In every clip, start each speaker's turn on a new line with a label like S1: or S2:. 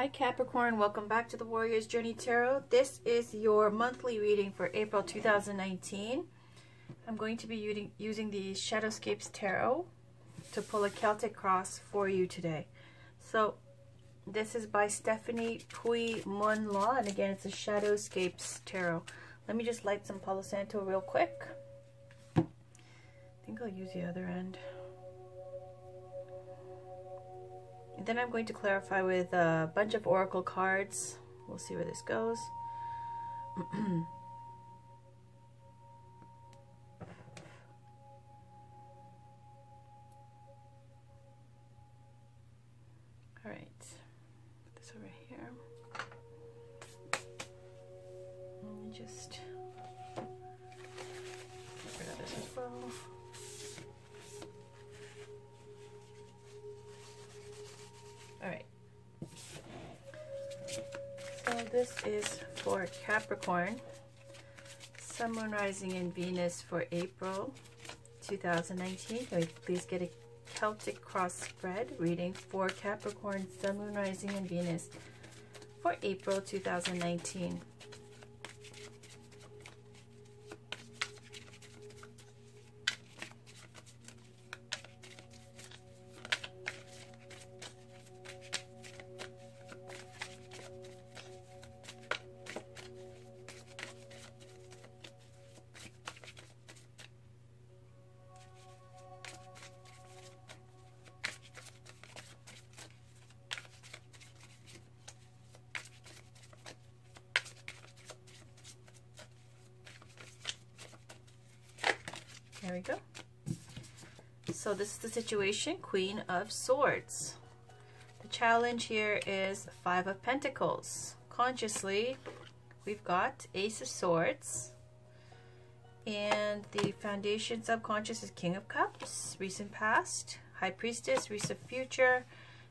S1: Hi Capricorn, welcome back to the Warrior's Journey Tarot. This is your monthly reading for April 2019. I'm going to be using the Shadowscapes Tarot to pull a Celtic cross for you today. So this is by Stephanie Pui Mun Law, and again it's a Shadowscapes Tarot. Let me just light some Palo Santo real quick. I think I'll use the other end. And then I'm going to clarify with a bunch of oracle cards. We'll see where this goes. All right, put this over here. Let me just get rid of this as well. All right, so this is for Capricorn, Sun, Moon, Rising, and Venus for April 2019. Can we please get a Celtic cross spread reading for Capricorn, Sun, Moon, Rising, and Venus for April 2019. There we go. So this is the situation, Queen of Swords. The challenge here is Five of Pentacles. Consciously, we've got Ace of Swords. And the foundation subconscious is King of Cups, recent past, High Priestess, recent future,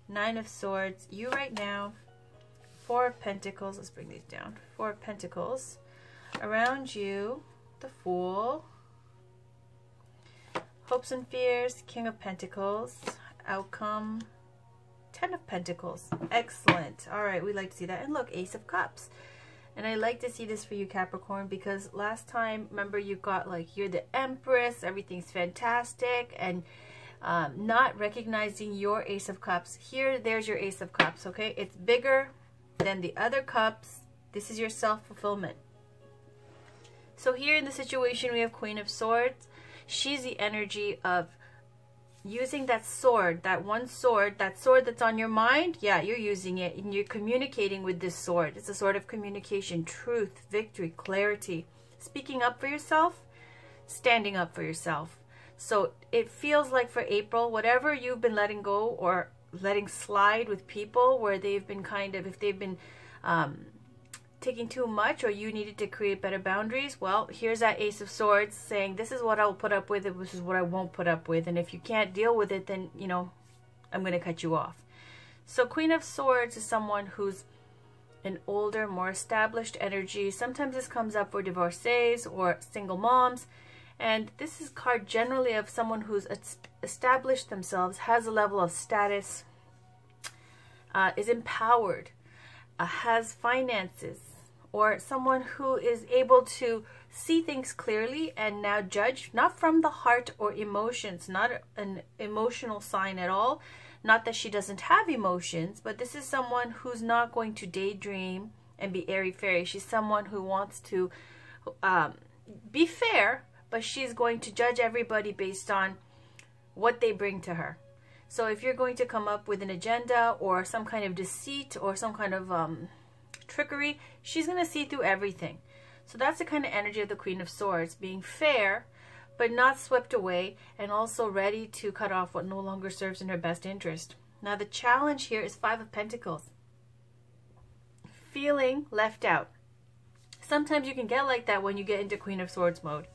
S1: Nine of Swords, you right now, Four of Pentacles, let's bring these down, Four of Pentacles, around you, the Fool, Hopes and Fears, King of Pentacles, outcome, Ten of Pentacles. Excellent. All right, we like to see that. And look, Ace of Cups. And I like to see this for you, Capricorn, because last time, remember, you got like, you're the Empress, everything's fantastic, and not recognizing your Ace of Cups. Here, there's your Ace of Cups, okay? It's bigger than the other cups. This is your self-fulfillment. So here in the situation, we have Queen of Swords. She's the energy of using that sword, that one sword, that sword that's on your mind. Yeah, you're using it and you're communicating with this sword. It's a sword of communication, truth, victory, clarity, speaking up for yourself, standing up for yourself. So it feels like for April, whatever you've been letting go or letting slide with people where they've been kind of, if they've been taking too much or you needed to create better boundaries, well, here's that Ace of Swords saying, this is what I'll put up with, this is what I won't put up with, and if you can't deal with it, then, you know, I'm going to cut you off. So Queen of Swords is someone who's an older, more established energy. Sometimes this comes up for divorcees or single moms, and this is card generally of someone who's established themselves, has a level of status, is empowered, has finances, or someone who is able to see things clearly and now judge, not from the heart or emotions, not an emotional sign at all. Not that she doesn't have emotions, but this is someone who's not going to daydream and be airy-fairy. She's someone who wants to be fair, but she's going to judge everybody based on what they bring to her. So if you're going to come up with an agenda or some kind of deceit or some kind of trickery, she's going to see through everything. So that's the kind of energy of the Queen of Swords, being fair but not swept away, and also ready to cut off what no longer serves in her best interest. Now the challenge here is Five of Pentacles. Feeling left out. Sometimes you can get like that when you get into Queen of Swords mode.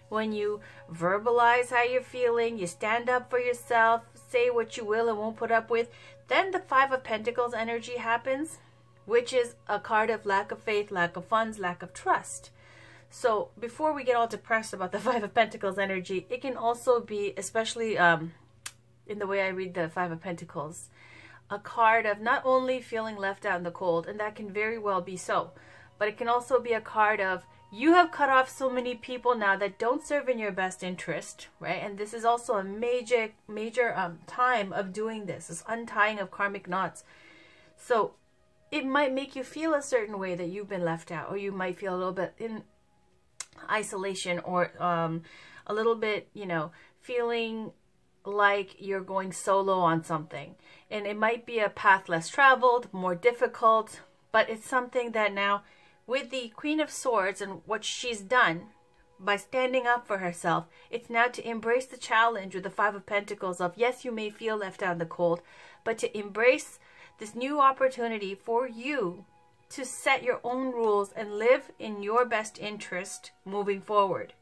S1: When you verbalize how you're feeling, you stand up for yourself, say what you will and won't put up with, then the Five of Pentacles energy happens, which is a card of lack of faith, lack of funds, lack of trust. So before we get all depressed about the Five of Pentacles energy, it can also be, especially in the way I read the Five of Pentacles, a card of not only feeling left out in the cold, and that can very well be so, but it can also be a card of you have cut off so many people now that don't serve in your best interest, right? And this is also a major time of doing this untying of karmic knots. So it might make you feel a certain way that you've been left out, or you might feel a little bit in isolation, or a little bit, you know, feeling like you're going solo on something. And it might be a path less traveled, more difficult, but it's something that now with the Queen of Swords and what she's done by standing up for herself, it's now to embrace the challenge with the Five of Pentacles of, yes, you may feel left out in the cold, but to embrace this new opportunity for you to set your own rules and live in your best interest moving forward.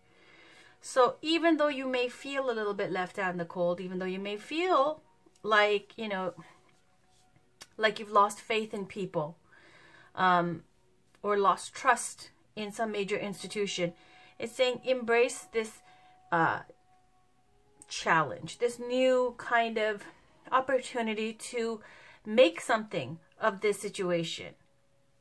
S1: So even though you may feel a little bit left out in the cold, even though you may feel like, you know, like you've lost faith in people, or lost trust in some major institution, it's saying embrace this challenge, this new kind of opportunity to make something of this situation.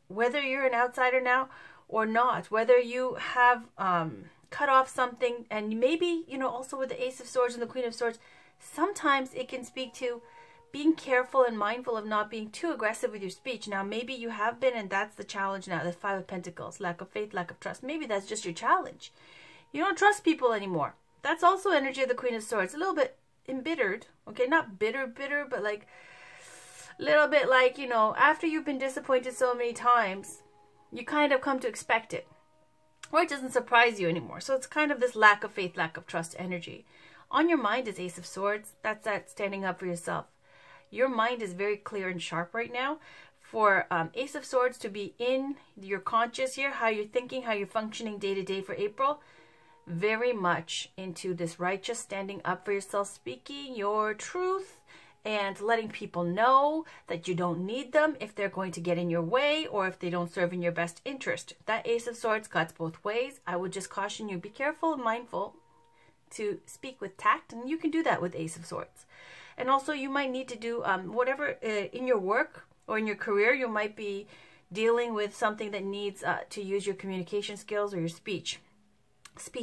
S1: Whether you're an outsider now or not, whether you have cut off something, and maybe, you know, also with the Ace of Swords and the Queen of Swords, sometimes it can speak to being careful and mindful of not being too aggressive with your speech. Now, maybe you have been, and that's the challenge now, the Five of Pentacles, lack of faith, lack of trust. Maybe that's just your challenge. You don't trust people anymore. That's also energy of the Queen of Swords. A little bit embittered, okay? Not bitter, but like a little bit like, you know, after you've been disappointed so many times, you kind of come to expect it. Or it doesn't surprise you anymore. So it's kind of this lack of faith, lack of trust energy. On your mind is Ace of Swords. That's that standing up for yourself. Your mind is very clear and sharp right now. For Ace of Swords to be in your conscious here, how you're thinking, how you're functioning day to day for April, very much into this righteous standing up for yourself, speaking your truth, and letting people know that you don't need them if they're going to get in your way or if they don't serve in your best interest. That Ace of Swords cuts both ways. I would just caution you, be careful and mindful to speak with tact, and you can do that with Ace of Swords. And also you might need to do whatever in your work or in your career, you might be dealing with something that needs to use your communication skills or your speech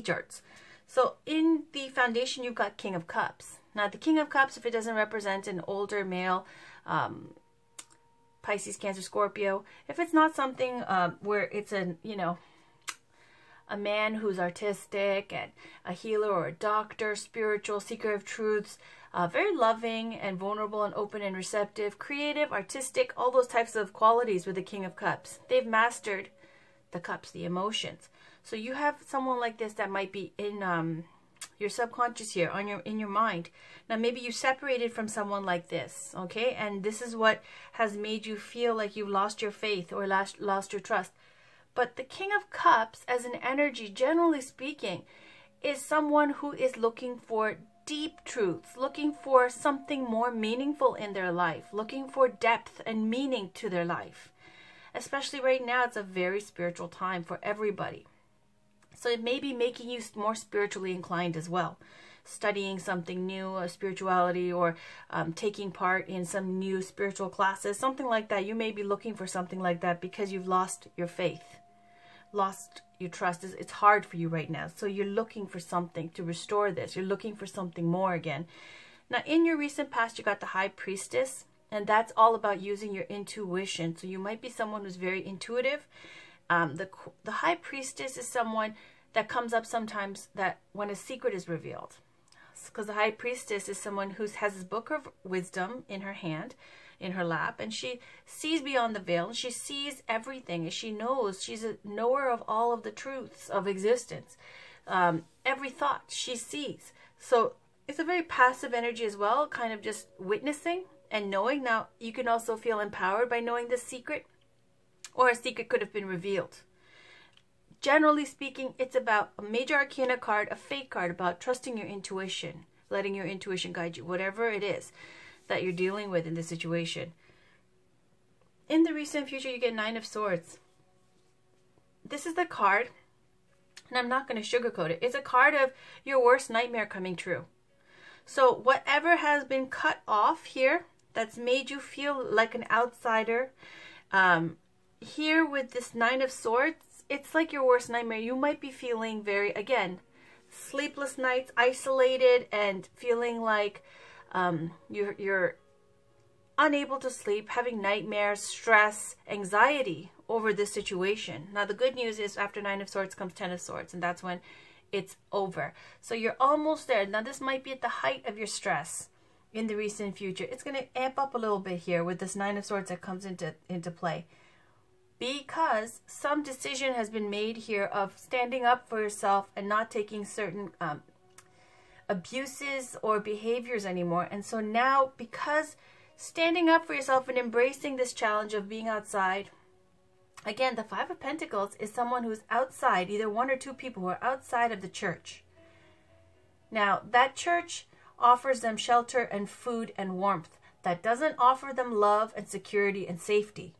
S1: arts. So in the foundation, you've got King of Cups. Now, the King of Cups, if it doesn't represent an older male, Pisces, Cancer, Scorpio, if it's not something where it's a man who's artistic and a healer or a doctor, spiritual, seeker of truths, very loving and vulnerable and open and receptive, creative, artistic, all those types of qualities with the King of Cups. They've mastered the cups, the emotions. So you have someone like this that might be in your subconscious here, in your mind. Now, maybe you separated from someone like this, okay? And this is what has made you feel like you lost your faith or lost your trust. But the King of Cups, as an energy, generally speaking, is someone who is looking for deep truths, looking for something more meaningful in their life, looking for depth and meaning to their life. Especially right now, it's a very spiritual time for everybody. So it may be making you more spiritually inclined as well. Studying something new, spirituality, or taking part in some new spiritual classes, something like that. You may be looking for something like that because you've lost your faith, lost your trust. It's hard for you right now. So you're looking for something to restore this. You're looking for something more again. Now, in your recent past, you got the High Priestess, and that's all about using your intuition. So you might be someone who's very intuitive. The High Priestess is someone that comes up sometimes that when a secret is revealed. Because the High Priestess is someone who has this book of wisdom in her hand, in her lap, and she sees beyond the veil. She sees everything, and she knows. She's a knower of all of the truths of existence. Every thought she sees. So it's a very passive energy as well, kind of just witnessing and knowing. Now, you can also feel empowered by knowing the secret, or a secret could have been revealed. Generally speaking, it's about a major arcana card, a fate card, about trusting your intuition, letting your intuition guide you, whatever it is that you're dealing with in this situation. In the recent future, you get Nine of Swords. This is the card, and I'm not going to sugarcoat it. It's a card of your worst nightmare coming true. So whatever has been cut off here that's made you feel like an outsider. Here with this Nine of Swords, it's like your worst nightmare. You might be feeling very, again, sleepless nights, isolated, and feeling like you're unable to sleep, having nightmares, stress, anxiety over this situation. Now, the good news is after Nine of Swords comes Ten of Swords, and that's when it's over. So you're almost there. Now, this might be at the height of your stress in the recent future. It's going to amp up a little bit here with this Nine of Swords that comes into play, because some decision has been made here of standing up for yourself and not taking certain abuses or behaviors anymore. And so now, because standing up for yourself and embracing this challenge of being outside, again, the Five of Pentacles is someone who's outside, either one or two people who are outside of the church. Now, that church offers them shelter and food and warmth. That doesn't offer them love and security and safety.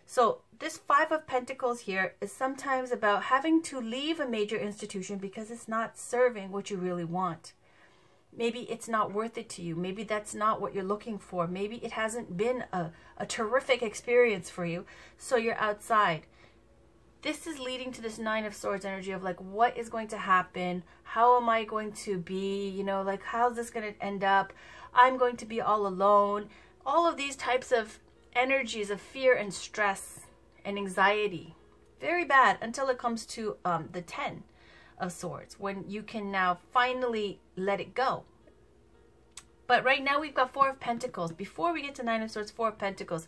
S1: So this Five of Pentacles here is sometimes about having to leave a major institution because it's not serving what you really want. Maybe it's not worth it to you. Maybe that's not what you're looking for. Maybe it hasn't been a terrific experience for you, so you're outside. This is leading to this Nine of Swords energy of like, what is going to happen? How am I going to be? You know, like, how's this going to end up? I'm going to be all alone. All of these types of energies of fear and stress and anxiety. Very bad until it comes to the Ten of Swords, when you can now finally let it go. But right now we've got Four of Pentacles. Before we get to Nine of Swords, Four of Pentacles.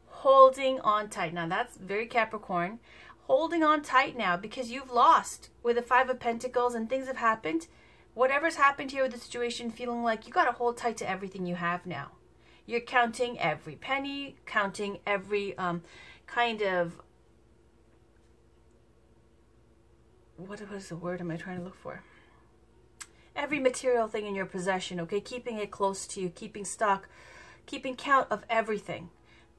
S1: Holding on tight. Now that's very Capricorn. Holding on tight now because you've lost with the Five of Pentacles and things have happened. Whatever's happened here with the situation, feeling like you got to hold tight to everything you have now. You're counting every penny, counting every kind of, what is the word am I trying to look for? Every material thing in your possession, okay? Keeping it close to you, keeping stock, keeping count of everything.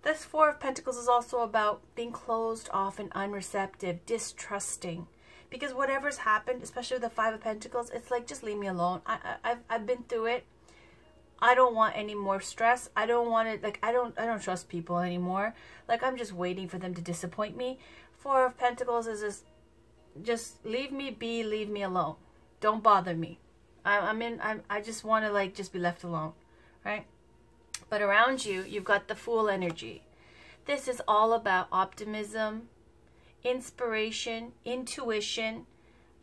S1: This Four of Pentacles is also about being closed off and unreceptive, distrusting. Because whatever's happened, especially with the Five of Pentacles, it's like, just leave me alone. I've been through it. I don't want any more stress. I don't want it, like, I don't trust people anymore. Like, I'm just waiting for them to disappoint me. Four of Pentacles is just leave me be, leave me alone. Don't bother me. I just want to, like, just be left alone, right? But around you, you've got the Fool energy. This is all about optimism, inspiration, intuition,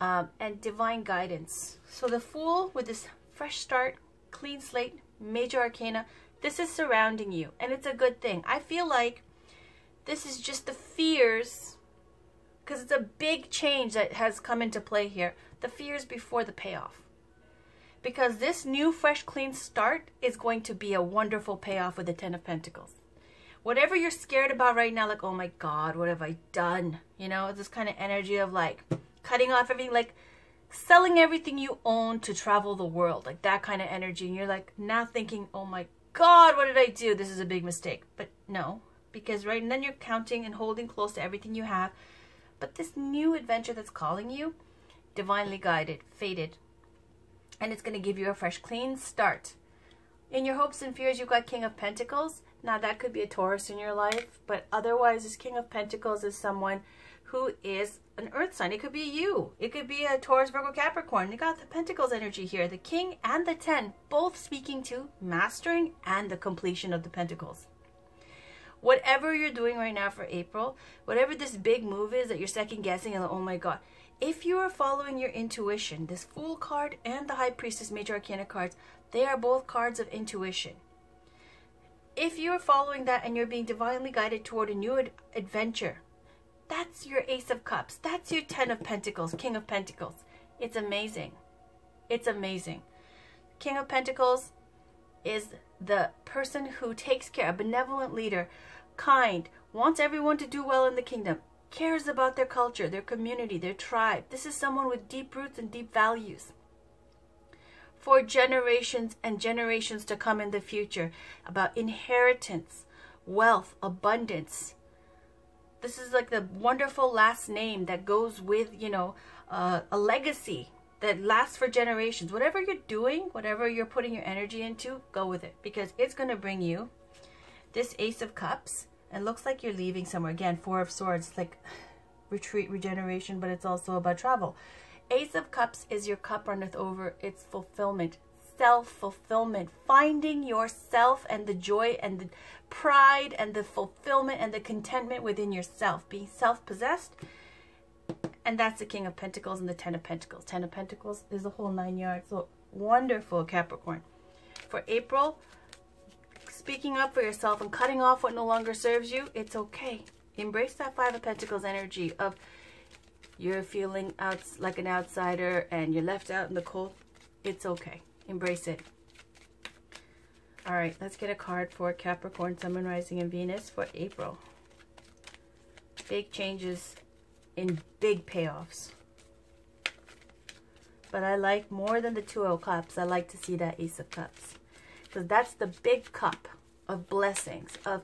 S1: and divine guidance. So the Fool, with this fresh start, clean slate, major arcana, this is surrounding you, and it's a good thing. I feel like this is just the fears, because it's a big change that has come into play here. The fears before the payoff. Because this new, fresh, clean start is going to be a wonderful payoff with the Ten of Pentacles. Whatever you're scared about right now, like, oh my God, what have I done? You know, this kind of energy of like cutting off everything, like selling everything you own to travel the world, like that kind of energy. And you're like now thinking, oh my God, what did I do? This is a big mistake. But no, because right then you're counting and holding close to everything you have. But this new adventure that's calling you, divinely guided, fated, and it's going to give you a fresh, clean start. In your hopes and fears, you've got King of Pentacles. Now, that could be a Taurus in your life, but otherwise, this King of Pentacles is someone who is an earth sign. It could be you. It could be a Taurus, Virgo, Capricorn. You got the Pentacles energy here. The King and the Ten, both speaking to mastering and the completion of the Pentacles. Whatever you're doing right now for April, whatever this big move is that you're second guessing and like, oh my God, if you are following your intuition, this Fool card and the High Priestess Major Arcana cards, they are both cards of intuition. If you're following that and you're being divinely guided toward a new adventure, that's your Ace of Cups. That's your Ten of Pentacles, King of Pentacles. It's amazing. It's amazing. King of Pentacles is the person who takes care, a benevolent leader, kind, wants everyone to do well in the kingdom, cares about their culture, their community, their tribe. This is someone with deep roots and deep values. For generations and generations to come in the future, about inheritance, wealth, abundance. This is like the wonderful last name that goes with, you know, a legacy that lasts for generations. Whatever you're doing, whatever you're putting your energy into, go with it, because it's going to bring you this Ace of Cups, and looks like you're leaving somewhere. Again, Four of Swords, like retreat, regeneration, but it's also about travel. Ace of Cups is your cup runneth over. It's fulfillment, self-fulfillment, finding yourself and the joy and the pride and the fulfillment and the contentment within yourself, being self-possessed. And that's the King of Pentacles and the Ten of Pentacles. Ten of Pentacles is the whole 9 yards. So wonderful, Capricorn. For April, speaking up for yourself and cutting off what no longer serves you, it's okay. Embrace that Five of Pentacles energy of you're feeling like an outsider and you're left out in the cold. It's okay. Embrace it. All right, let's get a card for Capricorn, Sun, Moon, Rising, and Venus for April. Big changes in big payoffs. But I like more than the Two of Cups. I like to see that Ace of Cups. Because that's the big cup of blessings, of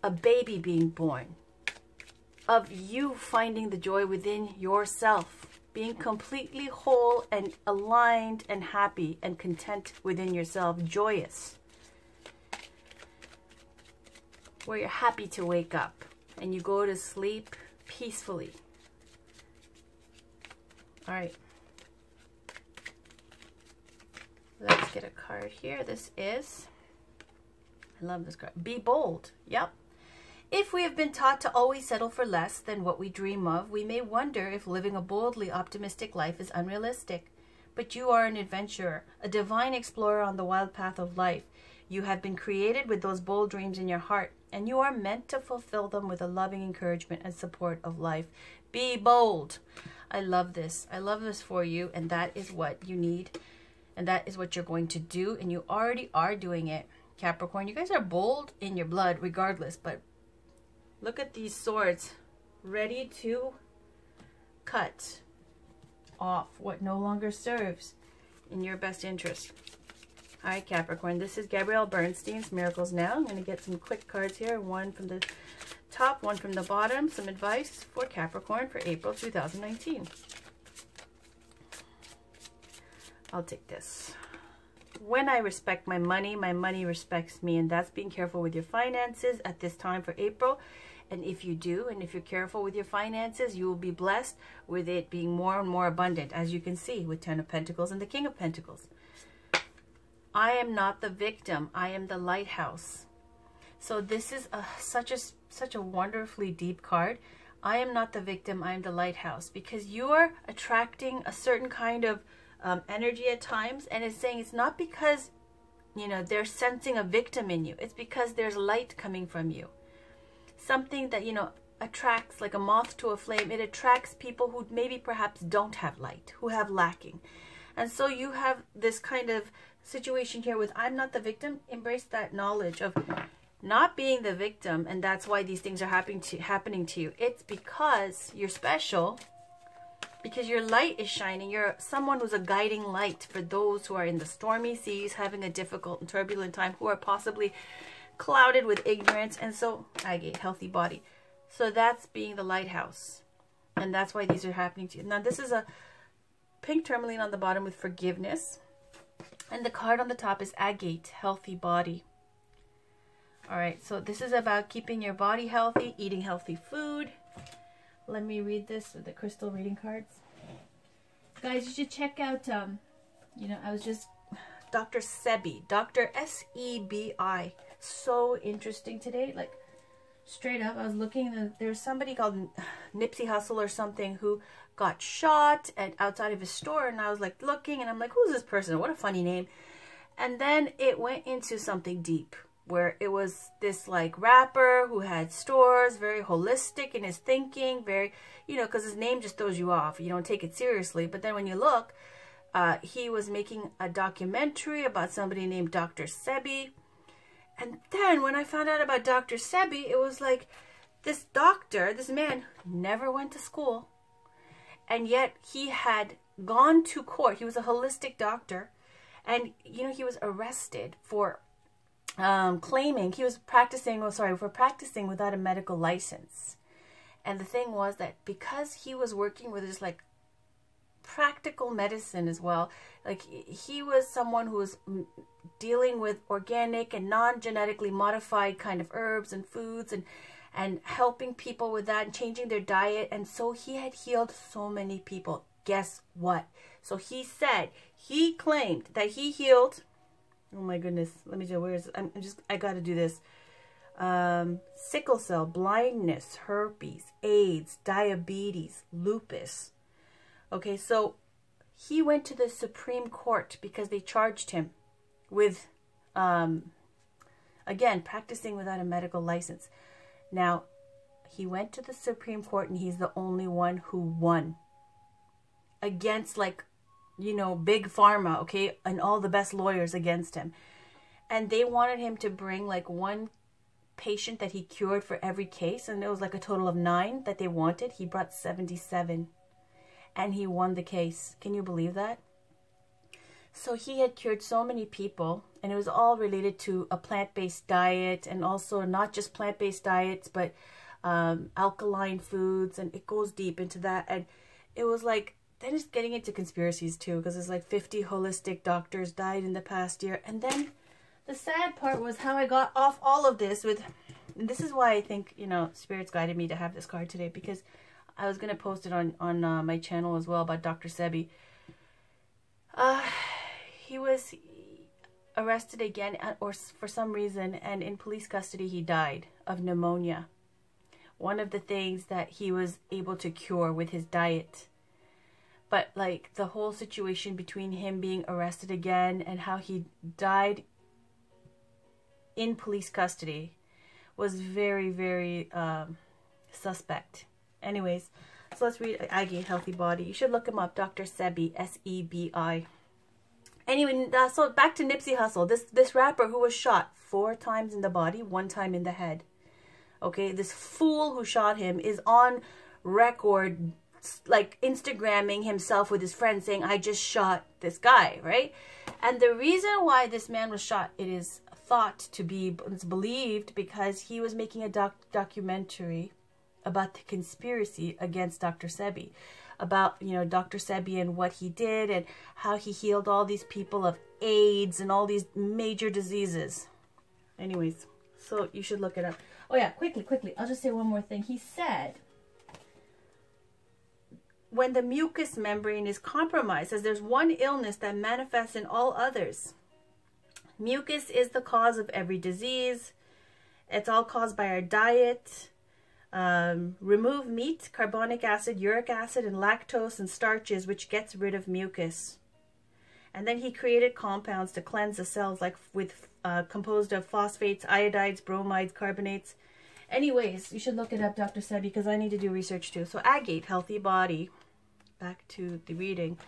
S1: a baby being born, of you finding the joy within yourself, being completely whole and aligned and happy and content within yourself, joyous, where you're happy to wake up and you go to sleep peacefully. All right. Let's get a card here. This is, I love this card. Be bold. Yep. If we have been taught to always settle for less than what we dream of, we may wonder if living a boldly optimistic life is unrealistic. But you are an adventurer, a divine explorer on the wild path of life. You have been created with those bold dreams in your heart, and you are meant to fulfill them with a loving encouragement and support of life. Be bold. I love this. I love this for you, and that is what you need. And that is what you're going to do. And you already are doing it, Capricorn. You guys are bold in your blood regardless. But look at these swords. Ready to cut off what no longer serves in your best interest. All right, Capricorn. This is Gabrielle Bernstein's Miracles Now. I'm going to get some quick cards here. One from the top, one from the bottom. Some advice for Capricorn for April 2019. I'll take this. When I respect my money respects me. And that's being careful with your finances at this time for April. And if you do, and if you're careful with your finances, you will be blessed with it being more and more abundant, as you can see with Ten of Pentacles and the King of Pentacles. I am not the victim. I am the lighthouse. So this is such a wonderfully deep card. I am not the victim. I am the lighthouse, because you are attracting a certain kind of energy at times, and it's saying it's not because, you know, they're sensing a victim in you. It's because there's light coming from you. Something that, you know, attracts like a moth to a flame. It attracts people who maybe perhaps don't have light, who have lacking. And so you have this kind of situation here with I'm not the victim. Embrace that knowledge of not being the victim, and that's why these things are happening to you. It's because you're special. Because your light is shining. You're someone who's a guiding light for those who are in the stormy seas, having a difficult and turbulent time, who are possibly clouded with ignorance. And so, agate, healthy body. So that's being the lighthouse. And that's why these are happening to you. Now, this is a pink tourmaline on the bottom with forgiveness. And the card on the top is agate, healthy body. All right, so this is about keeping your body healthy, eating healthy food. Let me read this with the crystal reading cards. Guys, you should check out, you know, I was just, Dr. Sebi, Dr. S-E-B-I. So interesting today. Like, straight up, I was looking, and there's somebody called Nipsey Hussle or something who got shot outside of his store. And I was like looking, and I'm like, who's this person? What a funny name. And then it went into something deep, where it was this like rapper who had stores, very holistic in his thinking, very, you know, because his name just throws you off. You don't take it seriously. But then when you look, he was making a documentary about somebody named Dr. Sebi. And then when I found out about Dr. Sebi, it was like this doctor, this man, never went to school. And yet he had gone to court. He was a holistic doctor. And, you know, he was arrested for claiming he was practicing, for practicing without a medical license. And the thing was that because he was working with just like practical medicine as well. Like, he was someone who was dealing with organic and non-genetically modified kind of herbs and foods, and helping people with that and changing their diet. And so he had healed so many people. Guess what? So he claimed that he healed, oh my goodness, let me just, I gotta do this. Sickle cell, blindness, herpes, AIDS, diabetes, lupus. Okay, so he went to the Supreme Court because they charged him with, again, practicing without a medical license. Now, he went to the Supreme Court and he's the only one who won against, like, you know, big pharma, okay, and all the best lawyers against him. And they wanted him to bring like one patient that he cured for every case, and it was like a total of 9 that they wanted. He brought 77 and he won the case. Can you believe that? So he had cured so many people, and it was all related to a plant-based diet, and also not just plant-based diets, but alkaline foods, and it goes deep into that. And it was like, then it's getting into conspiracies too, because it's like 50 holistic doctors died in the past year. And then the sad part was how I got off all of this with, and this is why I think, you know, spirits guided me to have this card today, because I was going to post it on my channel as well about Dr. Sebi. He was arrested again, or for some reason, and in police custody he died of pneumonia. One of the things that he was able to cure with his diet. But like the whole situation between him being arrested again and how he died in police custody was very, very suspect. Anyways, so let's read Agate, Healthy Body. You should look him up, Dr. Sebi, S-E-B-I. Anyway, so back to Nipsey Hussle. This rapper who was shot 4 times in the body, 1 time in the head. Okay, this fool who shot him is on record, like Instagramming himself with his friends saying, I just shot this guy, right? And the reason why this man was shot, it is thought to be, it's believed, because he was making a documentary about the conspiracy against Dr. Sebi. About, you know, Dr. Sebi and what he did and how he healed all these people of AIDS and all these major diseases. Anyways, so you should look it up. Oh yeah, quickly, I'll just say one more thing. He said, when the mucous membrane is compromised, as there's one illness that manifests in all others. Mucus is the cause of every disease. It's all caused by our diet. Remove meat, carbonic acid, uric acid, and lactose and starches, which gets rid of mucus. And then he created compounds to cleanse the cells, like with composed of phosphates, iodides, bromides, carbonates. Anyways, you should look it up, Dr. Sebi, because I need to do research too. So Agate, Healthy Body. Back to the reading.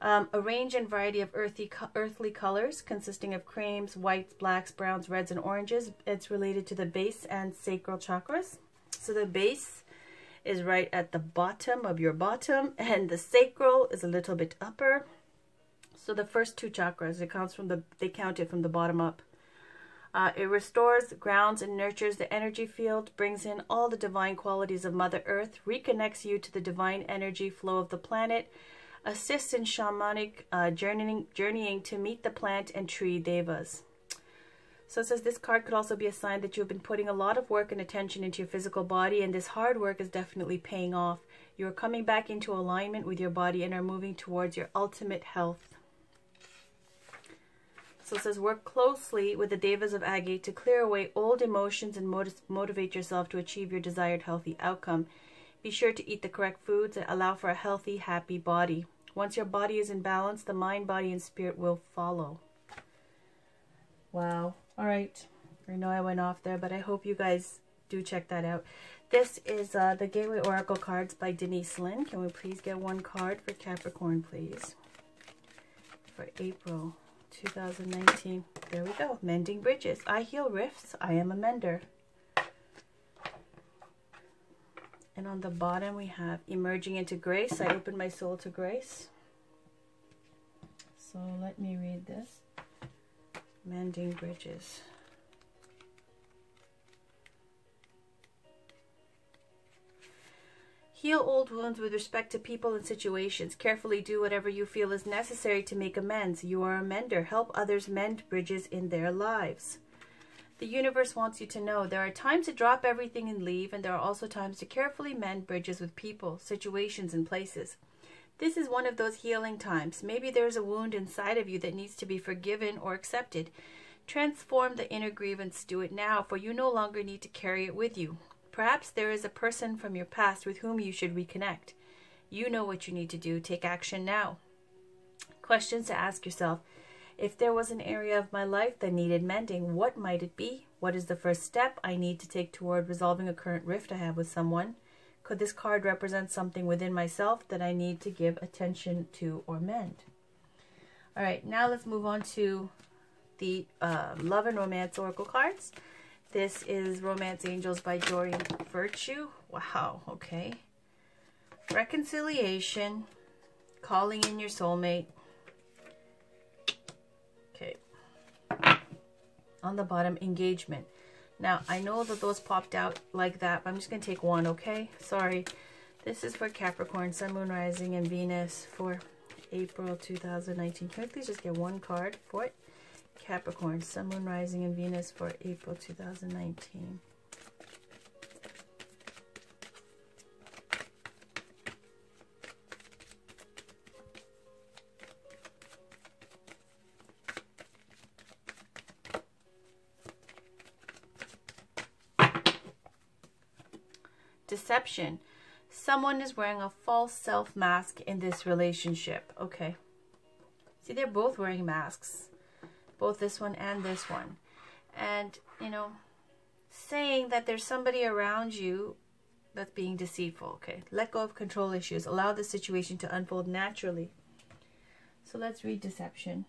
S1: A range and variety of earthly colors consisting of creams, whites, blacks, browns, reds, and oranges. It's related to the base and sacral chakras. So the base is right at the bottom of your bottom, and the sacral is a little bit upper. So the first 2 chakras, they count it from the bottom up. It restores, grounds, and nurtures the energy field, brings in all the divine qualities of Mother Earth, reconnects you to the divine energy flow of the planet, assists in shamanic journeying to meet the plant and tree devas. So it says this card could also be a sign that you've been putting a lot of work and attention into your physical body, and this hard work is definitely paying off. You are coming back into alignment with your body and are moving towards your ultimate health. So it says work closely with the devas of Agate to clear away old emotions and motivate yourself to achieve your desired healthy outcome. Be sure to eat the correct foods and allow for a healthy, happy body. Once your body is in balance, the mind, body, and spirit will follow. Wow. All right. I know I went off there, but I hope you guys do check that out. This is the Gateway Oracle cards by Denise Lynn. Can we please get 1 card for Capricorn, please? For April 2019. There we go. Mending bridges. I heal rifts. I am a mender. And on the bottom we have emerging into grace. I open my soul to grace. So let me read this. Mending bridges. Heal old wounds with respect to people and situations. Carefully do whatever you feel is necessary to make amends. You are a mender. Help others mend bridges in their lives. The universe wants you to know there are times to drop everything and leave, and there are also times to carefully mend bridges with people, situations, and places. This is one of those healing times. Maybe there's a wound inside of you that needs to be forgiven or accepted. Transform the inner grievance. Do it now, for you no longer need to carry it with you. Perhaps there is a person from your past with whom you should reconnect. You know what you need to do. Take action now. Questions to ask yourself. If there was an area of my life that needed mending, what might it be? What is the first step I need to take toward resolving a current rift I have with someone? Could this card represent something within myself that I need to give attention to or mend? All right, now let's move on to the Love and Romance Oracle cards. This is Romance Angels by Doreen Virtue. Wow, okay. Reconciliation, calling in your soulmate. Okay. On the bottom, engagement. Now, I know that those popped out like that, but I'm just going to take one, okay? Sorry. This is for Capricorn, Sun, Moon, Rising, and Venus for April 2019. Can I please just get one card for it? Capricorn, Sun, Moon, Rising, and Venus for April 2019. Deception. Someone is wearing a false self mask in this relationship. Okay. See, they're both wearing masks. Both this one and this one. And, you know, saying that there's somebody around you that's being deceitful. Okay. Let go of control issues. Allow the situation to unfold naturally. So let's read deception.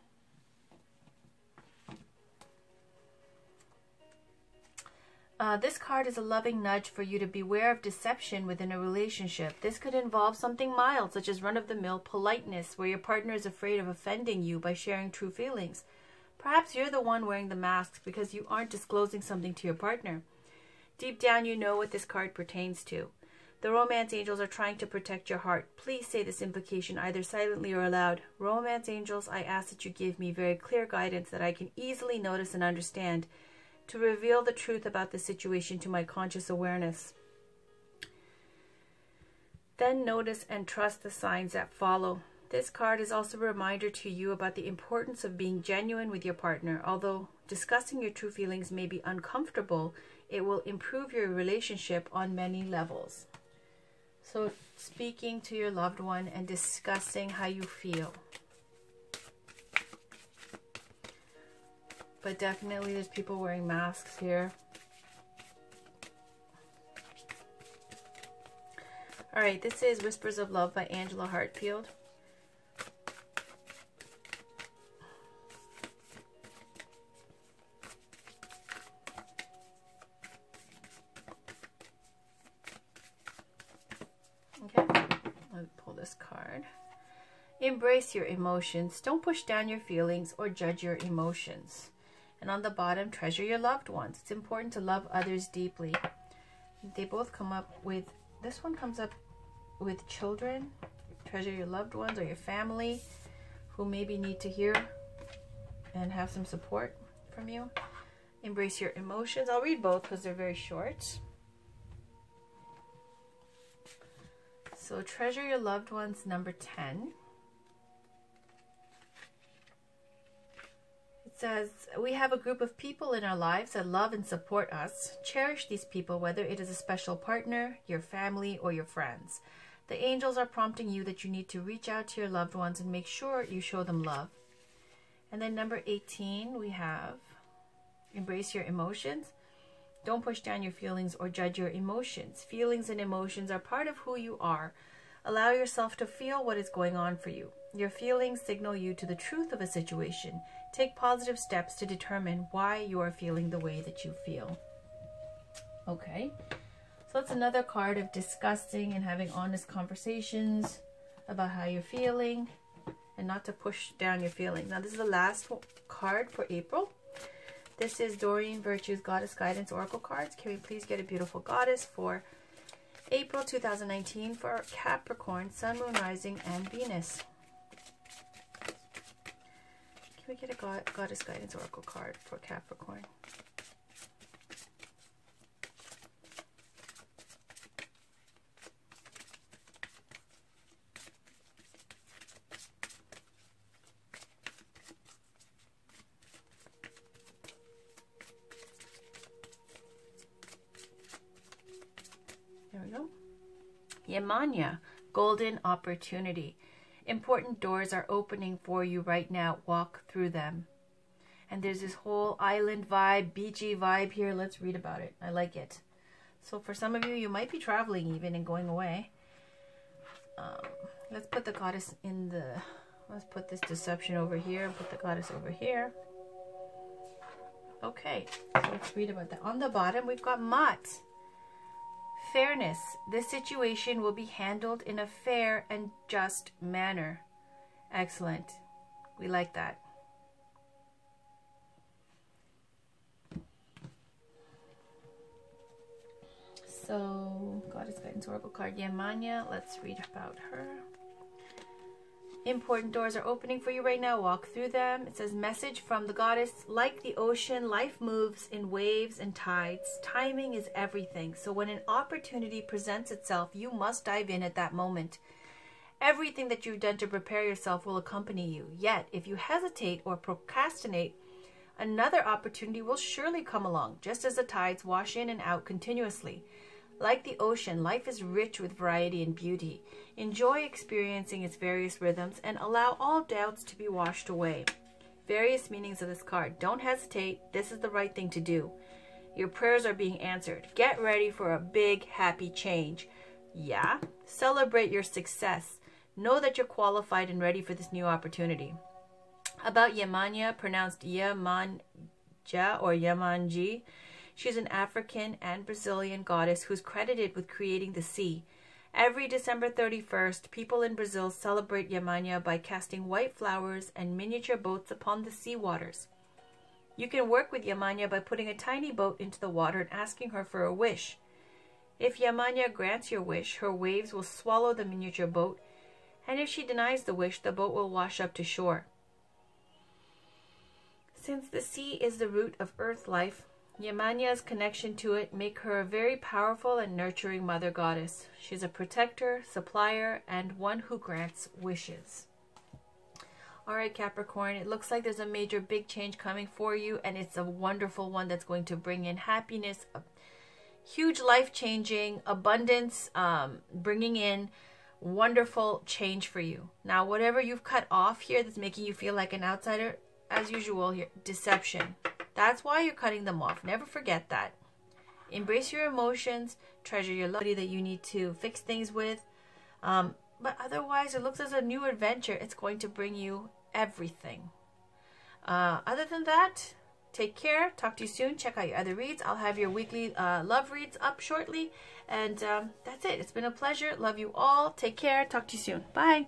S1: This card is a loving nudge for you to beware of deception within a relationship. This could involve something mild, such as run-of-the-mill politeness, where your partner is afraid of offending you by sharing true feelings. Perhaps you're the one wearing the masks because you aren't disclosing something to your partner. Deep down, you know what this card pertains to. The Romance Angels are trying to protect your heart. Please say this invocation either silently or aloud. Romance Angels, I ask that you give me very clear guidance that I can easily notice and understand, to reveal the truth about the situation to my conscious awareness. Then notice and trust the signs that follow. This card is also a reminder to you about the importance of being genuine with your partner. Although discussing your true feelings may be uncomfortable, it will improve your relationship on many levels. So speaking to your loved one and discussing how you feel. But definitely there's people wearing masks here. Alright, this is Whispers of Love by Angela Hartfield. Okay, let's pull this card. Embrace your emotions. Don't push down your feelings or judge your emotions. And on the bottom, treasure your loved ones. It's important to love others deeply. They both come up with, this one comes up with children. Treasure your loved ones or your family who maybe need to hear and have some support from you. Embrace your emotions. I'll read both because they're very short. So treasure your loved ones, number 10. Says, we have a group of people in our lives that love and support us. Cherish these people, whether it is a special partner, your family, or your friends. The angels are prompting you that you need to reach out to your loved ones and make sure you show them love. And then number 18, we have embrace your emotions. Don't push down your feelings or judge your emotions. Feelings and emotions are part of who you are. Allow yourself to feel what is going on for you. Your feelings signal you to the truth of a situation. Take positive steps to determine why you are feeling the way that you feel. Okay, so that's another card of discussing and having honest conversations about how you're feeling and not to push down your feelings. Now, this is the last card for April. This is Doreen Virtue's Goddess Guidance Oracle cards. Can we please get a beautiful goddess for April 2019 for Capricorn, Sun, Moon, Rising, and Venus. Can we get a Goddess Guidance Oracle card for Capricorn? There we go. Yemanya, golden opportunity. Important doors are opening for you right now. Walk through them. And there's this whole island vibe, beachy vibe here. Let's read about it. I like it. So for some of you, you might be traveling even and going away. Let's put the goddess in the... Let's put this deception over here and put the goddess over here. Okay, so let's read about that. On the bottom, we've got Mat. Fairness. This situation will be handled in a fair and just manner. Excellent. We like that. So, Goddess Guidance Oracle card, Yemanya. Let's read about her. Important doors are opening for you right now. Walk through them. It says, message from the goddess. Like the ocean, life moves in waves and tides. Timing is everything. So when an opportunity presents itself, you must dive in at that moment. Everything that you've done to prepare yourself will accompany you. Yet, if you hesitate or procrastinate, another opportunity will surely come along, just as the tides wash in and out continuously. Like the ocean, life is rich with variety and beauty. Enjoy experiencing its various rhythms and allow all doubts to be washed away. Various meanings of this card. Don't hesitate. This is the right thing to do. Your prayers are being answered. Get ready for a big, happy change. Yeah? Celebrate your success. Know that you're qualified and ready for this new opportunity. About Yemanya, pronounced Yemanja or Yemanji. She's an African and Brazilian goddess who's credited with creating the sea. Every December 31st, people in Brazil celebrate Yemanya by casting white flowers and miniature boats upon the sea waters. You can work with Yemanya by putting a tiny boat into the water and asking her for a wish. If Yemanya grants your wish, her waves will swallow the miniature boat, and if she denies the wish, the boat will wash up to shore. Since the sea is the root of earth life, Yemanya's connection to it make her a very powerful and nurturing mother goddess. She's a protector, supplier, and one who grants wishes. All right, Capricorn, it looks like there's a major big change coming for you, and it's a wonderful one that's going to bring in happiness, a huge life-changing abundance, bringing in wonderful change for you. Now, whatever you've cut off here that's making you feel like an outsider, as usual here, deception. That's why you're cutting them off. Never forget that. Embrace your emotions. Treasure your love that you need to fix things with. But otherwise, it looks as a new adventure. It's going to bring you everything. Other than that, take care. Talk to you soon. Check out your other reads. I'll have your weekly love reads up shortly. And that's it. It's been a pleasure. Love you all. Take care. Talk to you soon. Bye.